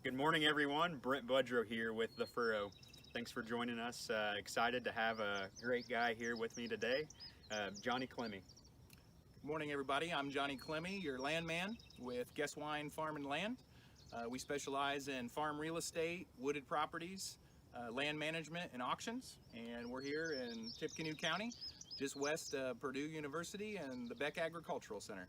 Good morning, everyone. Brent Budrow here with the Furrow. Thanks for joining us. Excited to have a great guy here with me today, Johnny Clemmy. Good morning, everybody. I'm Johnny Clemmy, your landman with Geswein Farm and Land. We specialize in farm real estate, wooded properties, land management, and auctions. And we're here in Tippecanoe County, just west of Purdue University and the Beck Agricultural Center.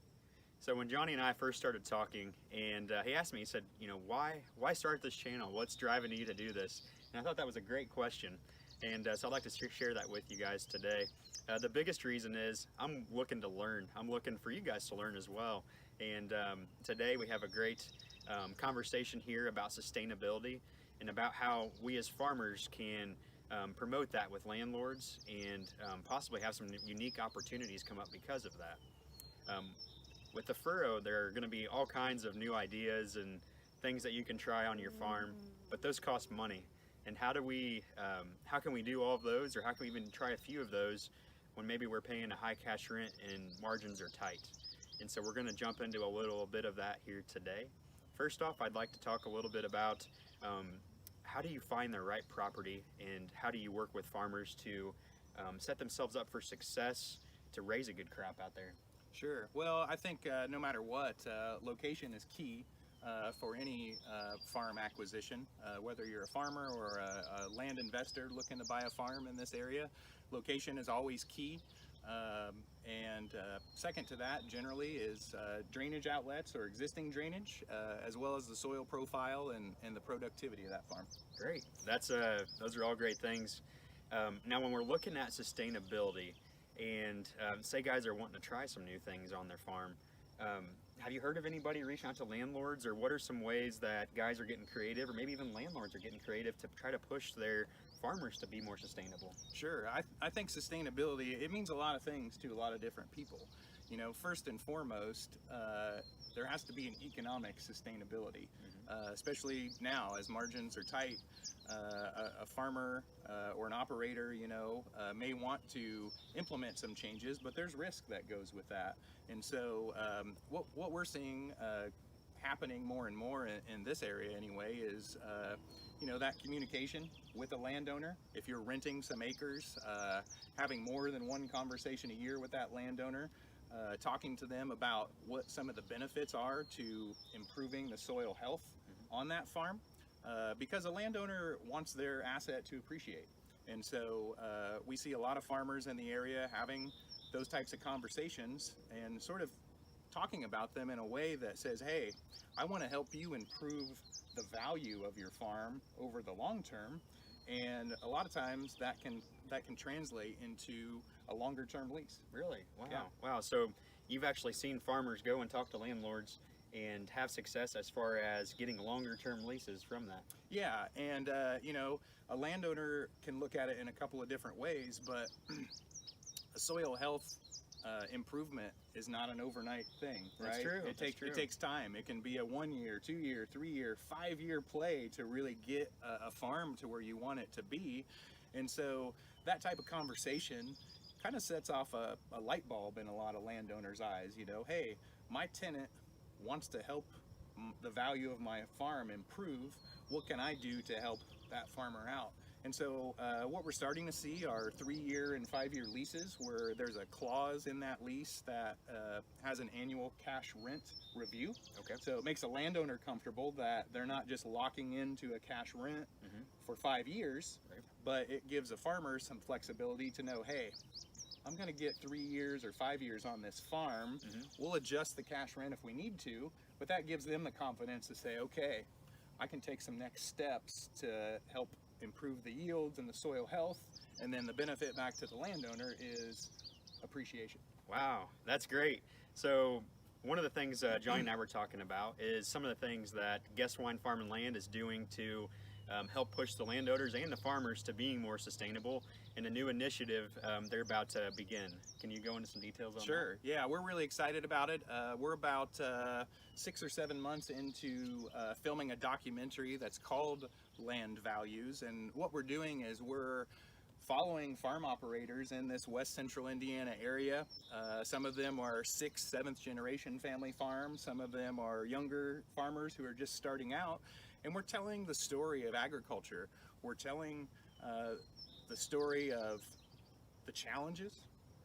So when Johnny and I first started talking, and he asked me, he said, why start this channel? What's driving you to do this? And I thought that was a great question. And so I'd like to share that with you guys today. The biggest reason is I'm looking to learn. I'm looking for you guys to learn as well. And today we have a great conversation here about sustainability and about how we as farmers can promote that with landlords and possibly have some unique opportunities come up because of that. With the Furrow, there are going to be all kinds of new ideas and things that you can try on your farm, but those cost money. And how can we do all of those, or how can we even try a few of those when maybe we're paying a high cash rent and margins are tight? And so we're going to jump into a little bit of that here today. First off, I'd like to talk a little bit about how do you find the right property, and how do you work with farmers to set themselves up for success to raise a good crop out there? Sure. Well, I think no matter what, location is key for any farm acquisition. Whether you're a farmer or a land investor looking to buy a farm in this area, location is always key. And second to that generally is drainage outlets or existing drainage, as well as the soil profile and the productivity of that farm. Great. Those are all great things. Now when we're looking at sustainability, and say guys are wanting to try some new things on their farm, have you heard of anybody reaching out to landlords, or what are some ways that guys are getting creative, or maybe even landlords are getting creative to try to push their farmers to be more sustainable? Sure. I think sustainability, it means a lot of things to a lot of different people. First and foremost, there has to be an economic sustainability, especially now as margins are tight. A farmer or an operator, may want to implement some changes, but there's risk that goes with that. And so what we're seeing happening more and more in this area anyway is that communication with a landowner. If you're renting some acres, having more than one conversation a year with that landowner, talking to them about what some of the benefits are to improving the soil health on that farm, because a landowner wants their asset to appreciate. And so we see a lot of farmers in the area having those types of conversations and sort of talking about them in a way that says, hey, I want to help you improve the value of your farm over the long term. And a lot of times that can translate into a longer term lease. Really? Wow. Yeah. Wow. So you've actually seen farmers go and talk to landlords and have success as far as getting longer term leases from that. Yeah, and a landowner can look at it in a couple of different ways, but a soil health improvement is not an overnight thing, right? That's true. It takes time. It can be a 1 year, 2 year, 3 year, 5 year play to really get a farm to where you want it to be. And so that type of conversation kind of sets off a light bulb in a lot of landowners' eyes. Hey, my tenant wants to help the value of my farm improve. What can I do to help that farmer out? And so what we're starting to see are 3 year and 5 year leases where there's a clause in that lease that has an annual cash rent review. Okay. So it makes a landowner comfortable that they're not just locking into a cash rent for 5 years, Right. but it gives a farmer some flexibility to know, hey, I'm going to get 3 years or 5 years on this farm. We'll adjust the cash rent if we need to, but that gives them the confidence to say, okay, I can take some next steps to help improve the yields and the soil health, and then the benefit back to the landowner is appreciation. Wow, that's great. So one of the things Johnny and I were talking about is some of the things that Geswein Farm and Land is doing to help push the landowners and the farmers to being more sustainable, and a new initiative they're about to begin. Can you go into some details on that? Sure. Yeah, we're really excited about it. We're about 6 or 7 months into filming a documentary that's called Land Values, and what we're doing is we're following farm operators in this west central Indiana area. Some of them are 6th, 7th generation family farms. Some of them are younger farmers who are just starting out. And we're telling the story of agriculture. We're telling the story of the challenges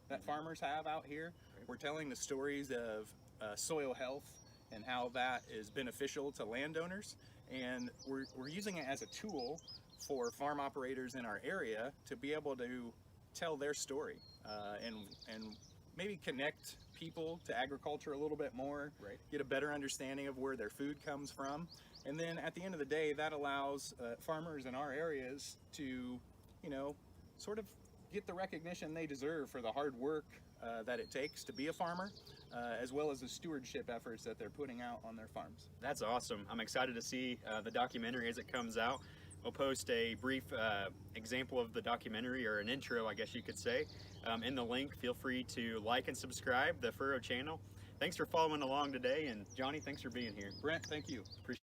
that farmers have out here. We're telling the stories of soil health and how that is beneficial to landowners. And we're using it as a tool for farm operators in our area to be able to tell their story and maybe connect people to agriculture a little bit more, get a better understanding of where their food comes from. And then at the end of the day, that allows farmers in our areas to, you know, sort of get the recognition they deserve for the hard work that it takes to be a farmer, as well as the stewardship efforts that they're putting out on their farms. That's awesome. I'm excited to see the documentary as it comes out. We'll post a brief example of the documentary, or an intro, I guess you could say, in the link. Feel free to like and subscribe the Furrow channel. Thanks for following along today, and Johnny, thanks for being here. Brent, thank you. Appreciate